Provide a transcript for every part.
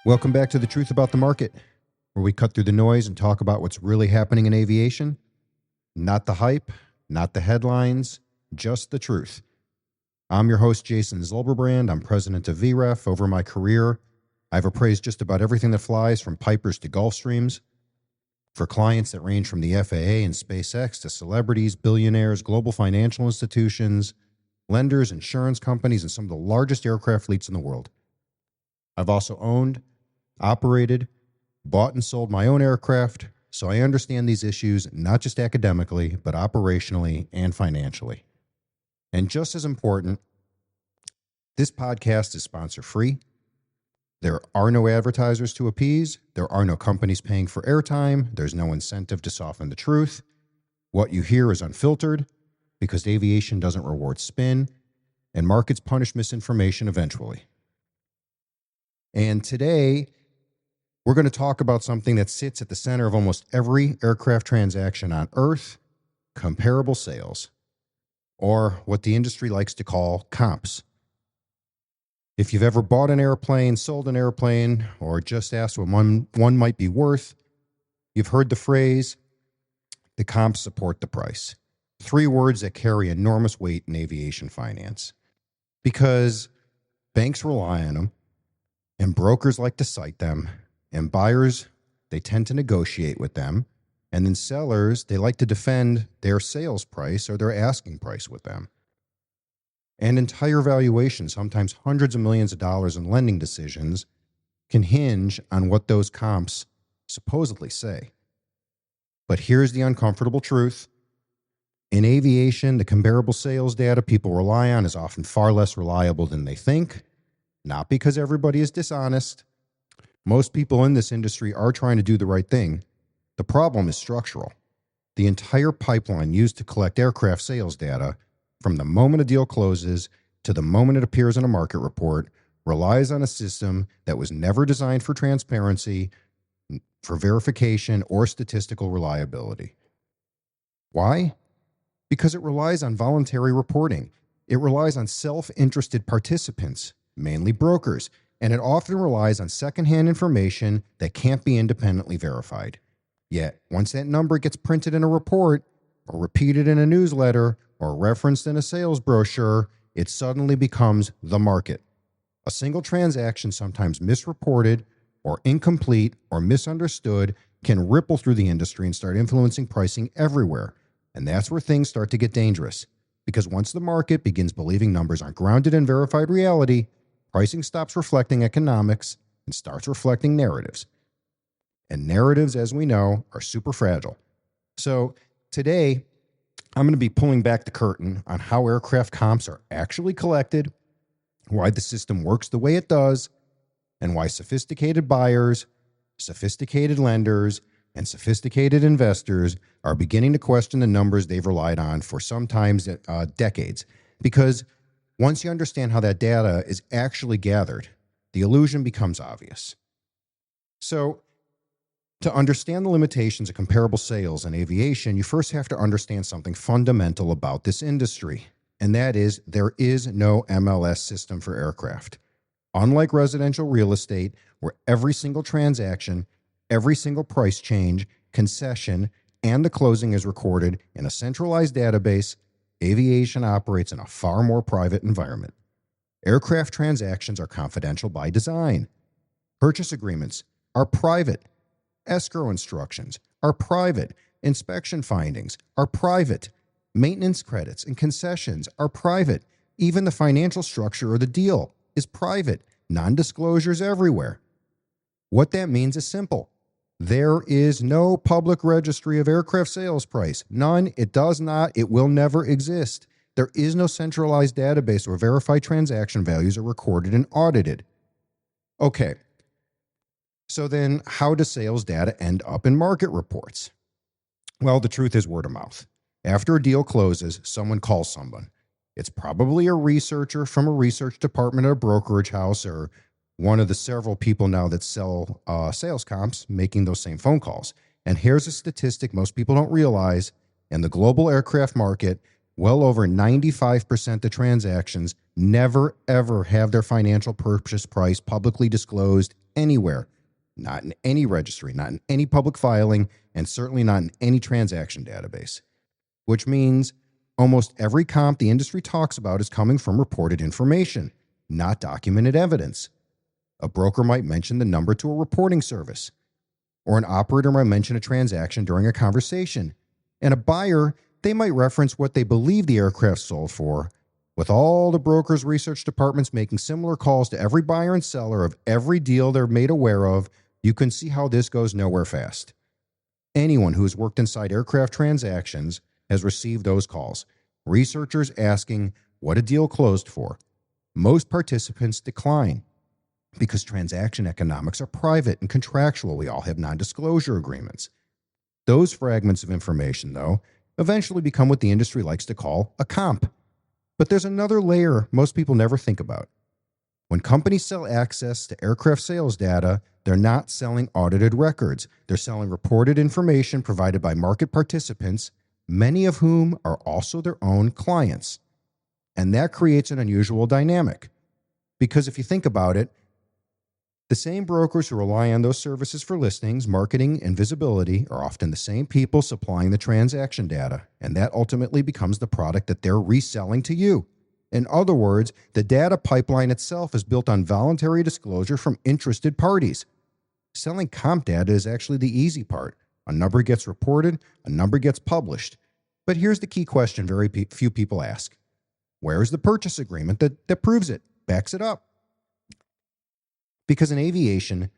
Welcome back to The Truth About the Market, where we cut through the noise and talk about what's really happening in aviation. Not the hype, not the headlines, just the truth. I'm your host, Jason Zilberbrand. I'm president of VREF. Over my career, I've appraised just about everything that flies, from Pipers to Gulfstreams, for clients that range from the FAA and SpaceX to celebrities, billionaires, global financial institutions, lenders, insurance companies, and some of the largest aircraft fleets in the world. I've also owned, operated, bought and sold my own aircraft, so I understand these issues not just academically, but operationally and financially. And just as important, this podcast is sponsor-free. There are no advertisers to appease. There are no companies paying for airtime. There's no incentive to soften the truth. What you hear is unfiltered because aviation doesn't reward spin, and markets punish misinformation eventually. And today, we're going to talk about something that sits at the center of almost every aircraft transaction on Earth: comparable sales, or what the industry likes to call comps. If you've ever bought an airplane, sold an airplane, or just asked what one might be worth, you've heard the phrase, the comps support the price. 3 words that carry enormous weight in aviation finance, because banks rely on them, and brokers like to cite them, and buyers, they tend to negotiate with them, and then sellers, they like to defend their sales price or their asking price with them. And entire valuations, sometimes hundreds of millions of dollars in lending decisions, can hinge on what those comps supposedly say. But here's the uncomfortable truth. In aviation, the comparable sales data people rely on is often far less reliable than they think, not because everybody is dishonest. Most people in this industry are trying to do the right thing. The problem is structural. The entire pipeline used to collect aircraft sales data, from the moment a deal closes to the moment it appears in a market report, relies on a system that was never designed for transparency, for verification, or statistical reliability. Why? Because it relies on voluntary reporting. It relies on self-interested participants, mainly brokers, and it often relies on secondhand information that can't be independently verified. Yet, once that number gets printed in a report, or repeated in a newsletter, or referenced in a sales brochure, it suddenly becomes the market. A single transaction, sometimes misreported, or incomplete, or misunderstood, can ripple through the industry and start influencing pricing everywhere. And that's where things start to get dangerous. Because once the market begins believing numbers aren't grounded in verified reality, pricing stops reflecting economics and starts reflecting narratives. And narratives, as we know, are super fragile. So today, I'm going to be pulling back the curtain on how aircraft comps are actually collected, why the system works the way it does, and why sophisticated buyers, sophisticated lenders, and sophisticated investors are beginning to question the numbers they've relied on for sometimes decades. Because once you understand how that data is actually gathered, the illusion becomes obvious. So, to understand the limitations of comparable sales in aviation, you first have to understand something fundamental about this industry, and that is there is no MLS system for aircraft. Unlike residential real estate, where every single transaction, every single price change, concession, and the closing is recorded in a centralized database, aviation operates in a far more private environment. Aircraft transactions are confidential by design. Purchase agreements are private. Escrow instructions are private. Inspection findings are private. Maintenance credits and concessions are private. Even the financial structure of the deal is private. Non-disclosures everywhere. What that means is simple. There is no public registry of aircraft sales price. None. It does not. It will never exist. There is no centralized database where verified transaction values are recorded and audited. Okay. So then, how does sales data end up in market reports? Well, the truth is word of mouth. After a deal closes, someone calls someone. It's probably a researcher from a research department at a brokerage house, or one of the several people now that sell sales comps making those same phone calls. And here's a statistic most people don't realize. In the global aircraft market, well over 95% of transactions never, ever have their financial purchase price publicly disclosed anywhere, not in any registry, not in any public filing, and certainly not in any transaction database. Which means almost every comp the industry talks about is coming from reported information, not documented evidence. A broker might mention the number to a reporting service, or an operator might mention a transaction during a conversation, and a buyer, they might reference what they believe the aircraft sold for, with all the brokers' research departments making similar calls to every buyer and seller of every deal they're made aware of. You can see how this goes nowhere fast. Anyone who has worked inside aircraft transactions has received those calls. Researchers asking what a deal closed for. Most participants decline because transaction economics are private and contractual. We all have non-disclosure agreements. Those fragments of information, though, eventually become what the industry likes to call a comp. But there's another layer most people never think about. When companies sell access to aircraft sales data, they're not selling audited records. They're selling reported information provided by market participants, many of whom are also their own clients. And that creates an unusual dynamic. Because if you think about it, the same brokers who rely on those services for listings, marketing, and visibility are often the same people supplying the transaction data, and that ultimately becomes the product that they're reselling to you. In other words, the data pipeline itself is built on voluntary disclosure from interested parties. Selling comp data is actually the easy part. A number gets reported, a number gets published. But here's the key question very few people ask. Where is the purchase agreement that proves it, backs it up? Because in aviation,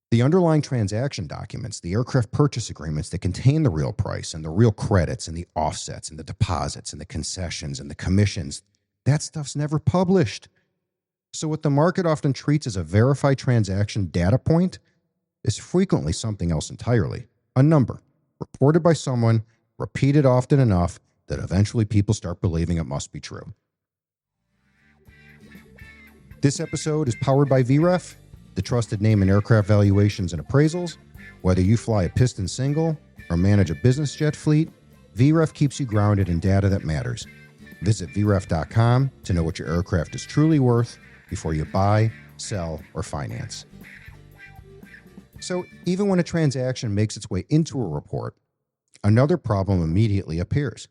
the underlying transaction documents, the aircraft purchase agreements that contain the real price and the real credits and the offsets and the deposits and the concessions and the commissions, that stuff's never published. So what the market often treats as a verified transaction data point is frequently something else entirely, a number, reported by someone, repeated often enough that eventually people start believing it must be true. This episode is powered by VREF, the trusted name in aircraft valuations and appraisals. Whether you fly a piston single or manage a business jet fleet, VREF keeps you grounded in data that matters. Visit VREF.com to know what your aircraft is truly worth before you buy, sell, or finance. So even when a transaction makes its way into a report, another problem immediately appears.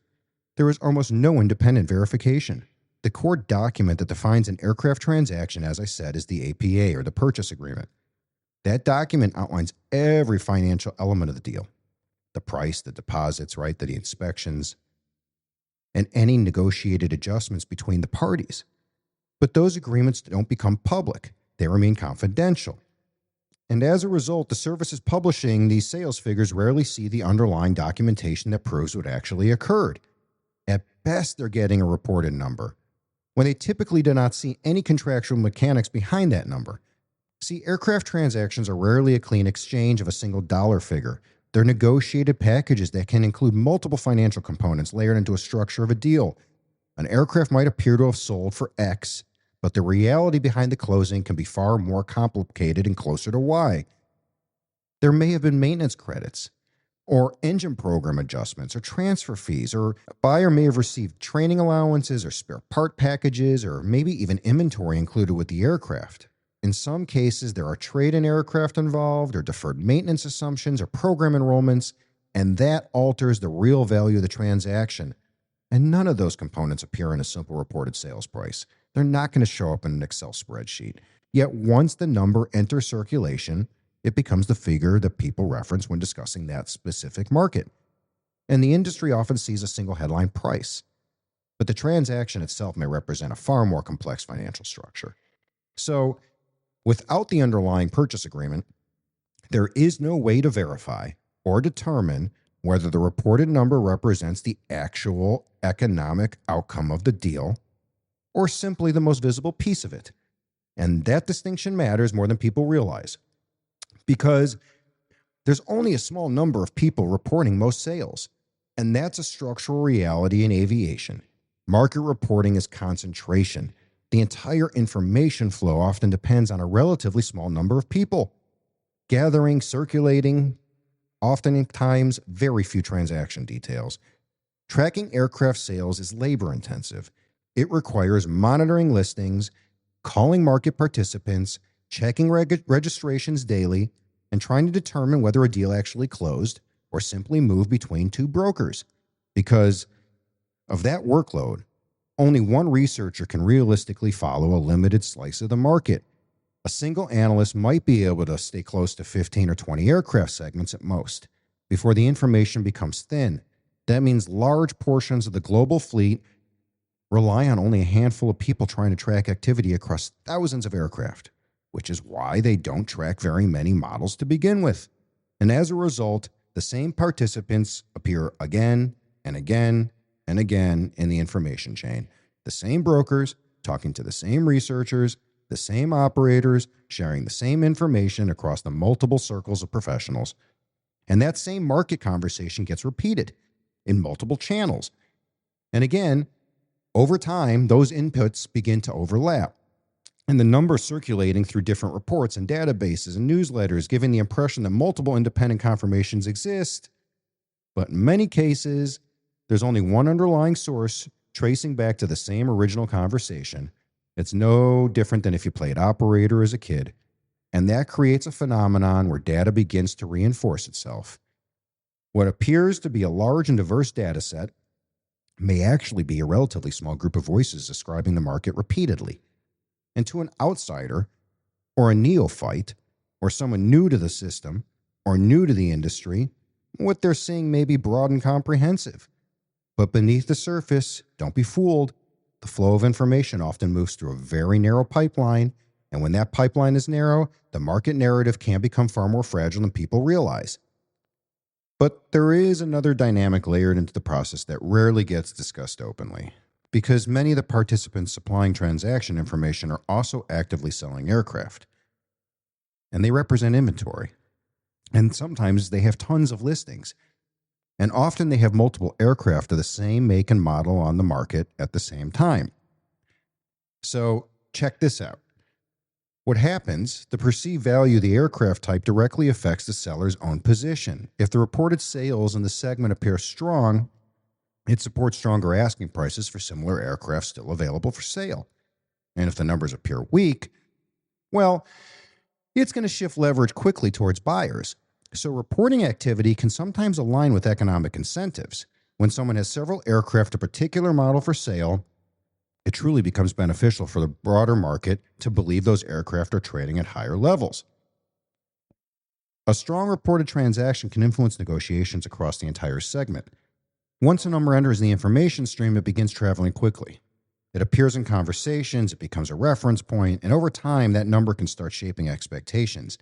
There is almost no independent verification. The core document that defines an aircraft transaction, as I said, is the APA, or the purchase agreement. That document outlines every financial element of the deal. The price, the deposits, right, the inspections, and any negotiated adjustments between the parties. But those agreements don't become public. They remain confidential. And as a result, the services publishing these sales figures rarely see the underlying documentation that proves what actually occurred. At best, they're getting a reported number, when they typically do not see any contractual mechanics behind that number. See, aircraft transactions are rarely a clean exchange of a single dollar figure. They're negotiated packages that can include multiple financial components layered into a structure of a deal. An aircraft might appear to have sold for X, but the reality behind the closing can be far more complicated and closer to Y. There may have been maintenance credits, or engine program adjustments, or transfer fees, or a buyer may have received training allowances or spare part packages, or maybe even inventory included with the aircraft. In some cases, there are trade-in aircraft involved, or deferred maintenance assumptions, or program enrollments, and that alters the real value of the transaction. And none of those components appear in a simple reported sales price. They're not going to show up in an Excel spreadsheet. Yet once the number enters circulation, it becomes the figure that people reference when discussing that specific market. And the industry often sees a single headline price. But the transaction itself may represent a far more complex financial structure. So, without the underlying purchase agreement, there is no way to verify or determine whether the reported number represents the actual economic outcome of the deal or simply the most visible piece of it. And that distinction matters more than people realize, because there's only a small number of people reporting most sales, and that's a structural reality in aviation. Market reporting is concentration. The entire information flow often depends on a relatively small number of people, gathering, circulating, oftentimes very few transaction details. Tracking aircraft sales is labor-intensive. It requires monitoring listings, calling market participants, checking registrations daily, and trying to determine whether a deal actually closed or simply moved between two brokers. Because of that workload, only one researcher can realistically follow a limited slice of the market. A single analyst might be able to stay close to 15 or 20 aircraft segments at most before the information becomes thin. That means large portions of the global fleet rely on only a handful of people trying to track activity across thousands of aircraft, which is why they don't track very many models to begin with. And as a result, the same participants appear again and again and again in the information chain. The same brokers talking to the same researchers, the same operators sharing the same information across the multiple circles of professionals. And that same market conversation gets repeated in multiple channels. And again, over time, those inputs begin to overlap. And the numbers circulating through different reports and databases and newsletters, giving the impression that multiple independent confirmations exist. But in many cases, there's only one underlying source tracing back to the same original conversation. It's no different than if you played operator as a kid. And that creates a phenomenon where data begins to reinforce itself. What appears to be a large and diverse data set may actually be a relatively small group of voices describing the market repeatedly. And to an outsider, or a neophyte, or someone new to the system, or new to the industry, what they're seeing may be broad and comprehensive. But beneath the surface, don't be fooled. The flow of information often moves through a very narrow pipeline, and when that pipeline is narrow, the market narrative can become far more fragile than people realize. But there is another dynamic layered into the process that rarely gets discussed openly, because many of the participants supplying transaction information are also actively selling aircraft. And they represent inventory. And sometimes they have tons of listings. And often they have multiple aircraft of the same make and model on the market at the same time. So check this out. What happens, the perceived value of the aircraft type directly affects the seller's own position. If the reported sales in the segment appear strong, it supports stronger asking prices for similar aircraft still available for sale. And if the numbers appear weak, well, it's going to shift leverage quickly towards buyers. So reporting activity can sometimes align with economic incentives. When someone has several aircraft of a particular model for sale, it truly becomes beneficial for the broader market to believe those aircraft are trading at higher levels. A strong reported transaction can influence negotiations across the entire segment. Once a number enters the information stream, it begins traveling quickly. It appears in conversations, it becomes a reference point, and over time, that number can start shaping expectations.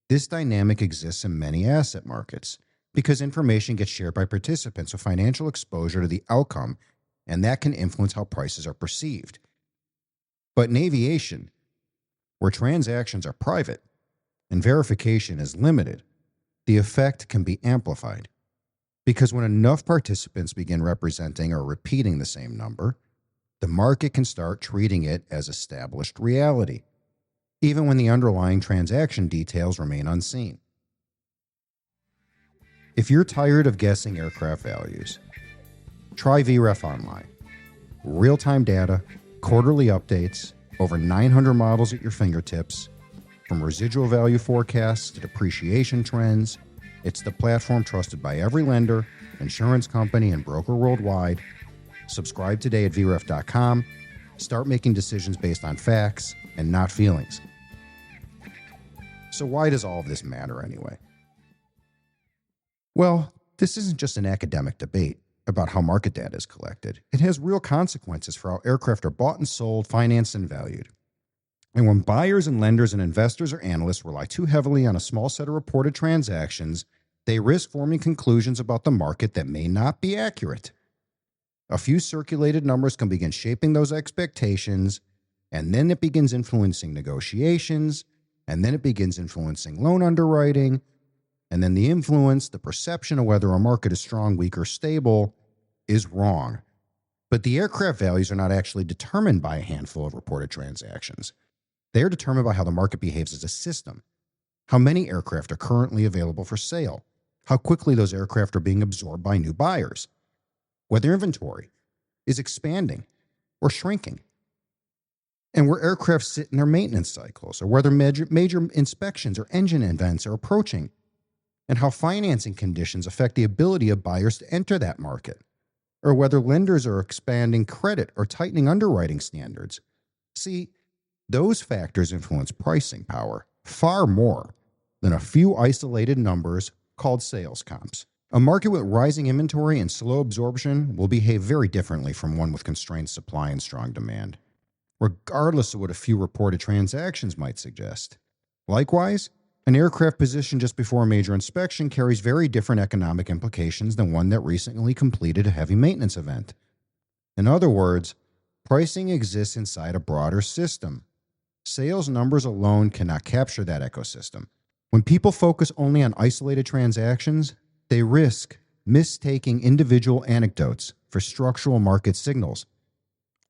This dynamic exists in many asset markets because information gets shared by participants with financial exposure to the outcome, and that can influence how prices are perceived. But in aviation, where transactions are private and verification is limited, the effect can be amplified. Because when enough participants begin representing or repeating the same number, the market can start treating it as established reality, even when the underlying transaction details remain unseen. If you're tired of guessing aircraft values, try VREF Online. Real-time data, quarterly updates, over 900 models at your fingertips, from residual value forecasts to depreciation trends. It's the platform trusted by every lender, insurance company, and broker worldwide. Subscribe today at VREF.com. Start making decisions based on facts and not feelings. So why does all of this matter anyway? Well, this isn't just an academic debate about how market data is collected. It has real consequences for how aircraft are bought and sold, financed, and valued. And when buyers and lenders and investors or analysts rely too heavily on a small set of reported transactions, they risk forming conclusions about the market that may not be accurate. A few circulated numbers can begin shaping those expectations, and then it begins influencing negotiations, and then it begins influencing loan underwriting, and then the influence, the perception of whether a market is strong, weak, or stable is wrong. But the aircraft values are not actually determined by a handful of reported transactions. They are determined by how the market behaves as a system, how many aircraft are currently available for sale, how quickly those aircraft are being absorbed by new buyers, whether inventory is expanding or shrinking. and where aircraft sit in their maintenance cycles, or whether major inspections or engine events are approaching, and how financing conditions affect the ability of buyers to enter that market, or whether lenders are expanding credit or tightening underwriting standards. See, those factors influence pricing power far more than a few isolated numbers called sales comps. A market with rising inventory and slow absorption will behave very differently from one with constrained supply and strong demand, regardless of what a few reported transactions might suggest. Likewise, an aircraft positioned just before a major inspection carries very different economic implications than one that recently completed a heavy maintenance event. In other words, pricing exists inside a broader system. Sales numbers alone cannot capture that ecosystem. When people focus only on isolated transactions, they risk mistaking individual anecdotes for structural market signals.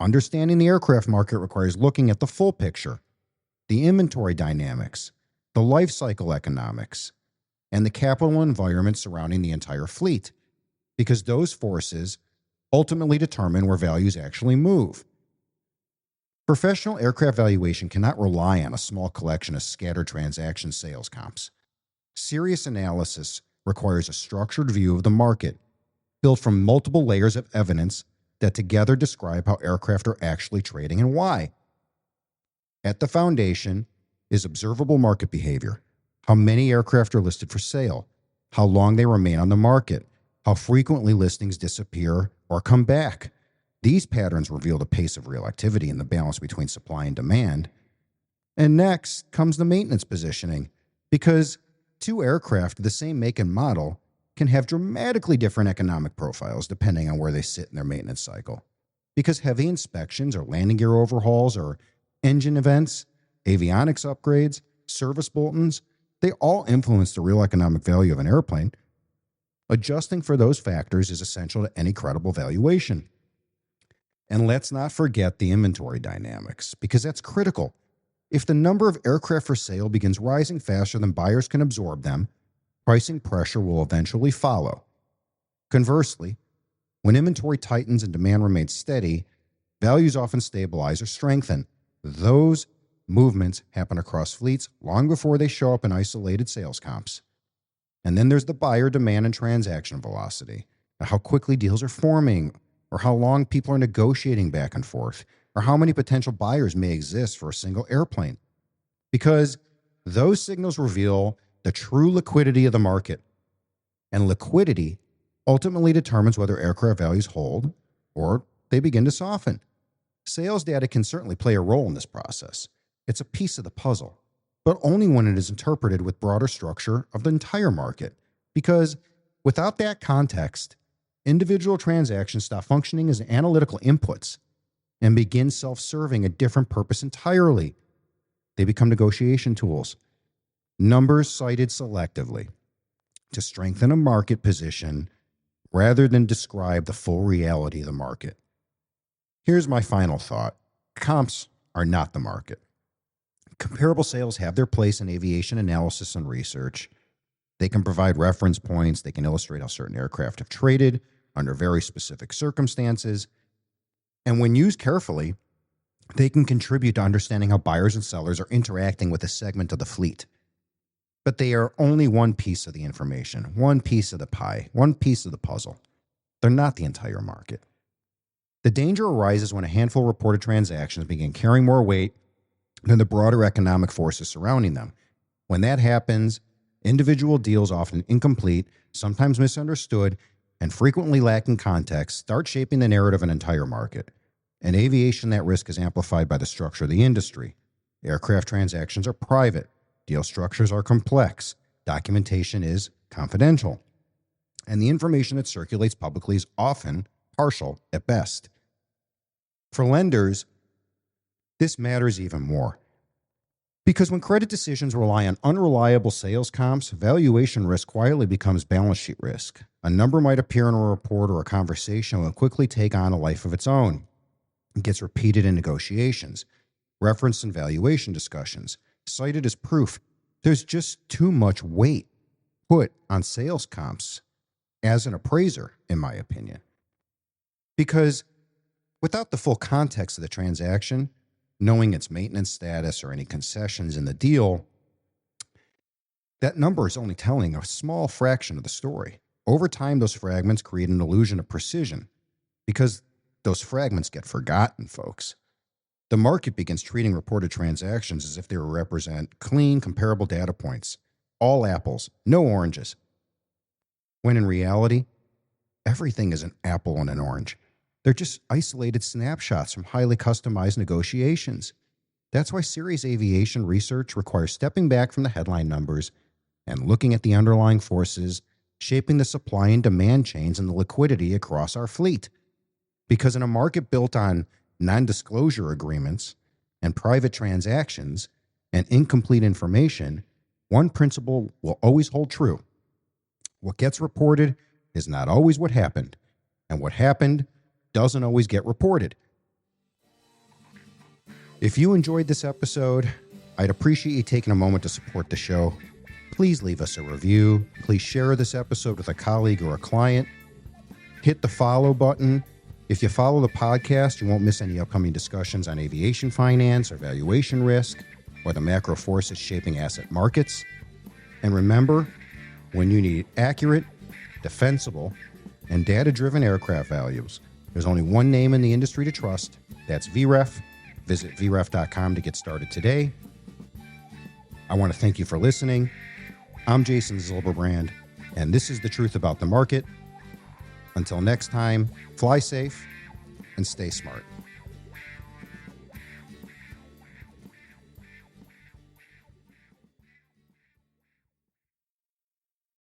Understanding the aircraft market requires looking at the full picture, the inventory dynamics, the life cycle economics, and the capital environment surrounding the entire fleet, because those forces ultimately determine where values actually move. Professional aircraft valuation cannot rely on a small collection of scattered transaction sales comps. Serious analysis requires a structured view of the market, built from multiple layers of evidence that together describe how aircraft are actually trading and why. At the foundation is observable market behavior, how many aircraft are listed for sale, how long they remain on the market, how frequently listings disappear or come back. These patterns reveal the pace of real activity and the balance between supply and demand. And next comes the maintenance positioning, because two aircraft of the same make and model can have dramatically different economic profiles depending on where they sit in their maintenance cycle. Because heavy inspections or landing gear overhauls or engine events, avionics upgrades, service bulletins, they all influence the real economic value of an airplane. Adjusting for those factors is essential to any credible valuation. And let's not forget the inventory dynamics, because that's critical. If the number of aircraft for sale begins rising faster than buyers can absorb them, pricing pressure will eventually follow. Conversely, when inventory tightens and demand remains steady, values often stabilize or strengthen. Those movements happen across fleets long before they show up in isolated sales comps. And then there's the buyer demand and transaction velocity, how quickly deals are forming, or how long people are negotiating back and forth, or how many potential buyers may exist for a single airplane. Because those signals reveal the true liquidity of the market. And liquidity ultimately determines whether aircraft values hold or they begin to soften. Sales data can certainly play a role in this process. It's a piece of the puzzle, but only when it is interpreted with broader structure of the entire market. Because without that context, individual transactions stop functioning as analytical inputs and begin self-serving a different purpose entirely. They become negotiation tools, numbers cited selectively to strengthen a market position rather than describe the full reality of the market. Here's my final thought. Comps are not the market. Comparable sales have their place in aviation analysis and research. They can provide reference points. They can illustrate how certain aircraft have traded under very specific circumstances. And when used carefully, they can contribute to understanding how buyers and sellers are interacting with a segment of the fleet. But they are only one piece of the information, one piece of the pie, one piece of the puzzle. They're not the entire market. The danger arises when a handful of reported transactions begin carrying more weight than the broader economic forces surrounding them. When that happens, individual deals, often incomplete, sometimes misunderstood, and frequently lacking context, start shaping the narrative of an entire market. In aviation, that risk is amplified by the structure of the industry. Aircraft transactions are private. Deal structures are complex. Documentation is confidential. And the information that circulates publicly is often partial at best. For lenders, this matters even more. Because when credit decisions rely on unreliable sales comps, valuation risk quietly becomes balance sheet risk. A number might appear in a report or a conversation and will quickly take on a life of its own. It gets repeated in negotiations, referenced in valuation discussions, cited as proof. There's just too much weight put on sales comps as an appraiser, in my opinion. Because without the full context of the transaction, knowing its maintenance status or any concessions in the deal, that number is only telling a small fraction of the story. Over time, those fragments create an illusion of precision because those fragments get forgotten, folks. The market begins treating reported transactions as if they represent clean, comparable data points, all apples, no oranges. When in reality, everything is an apple and an orange. They're just isolated snapshots from highly customized negotiations. That's why serious aviation research requires stepping back from the headline numbers and looking at the underlying forces shaping the supply and demand chains and the liquidity across our fleet. Because in a market built on non-disclosure agreements and private transactions and incomplete information, one principle will always hold true. What gets reported is not always what happened, and what happened doesn't always get reported. If you enjoyed this episode, I'd appreciate you taking a moment to support the show. Please leave us a review. Please share this episode with a colleague or a client. Hit the follow button. If you follow the podcast, you won't miss any upcoming discussions on aviation finance or valuation risk or the macro forces shaping asset markets. And remember, when you need accurate, defensible, and data-driven aircraft values, there's only one name in the industry to trust. That's VREF. Visit VREF.com to get started today. I want to thank you for listening. I'm Jason Zilberbrand, and this is The Truth About the Market. Until next time, fly safe and stay smart.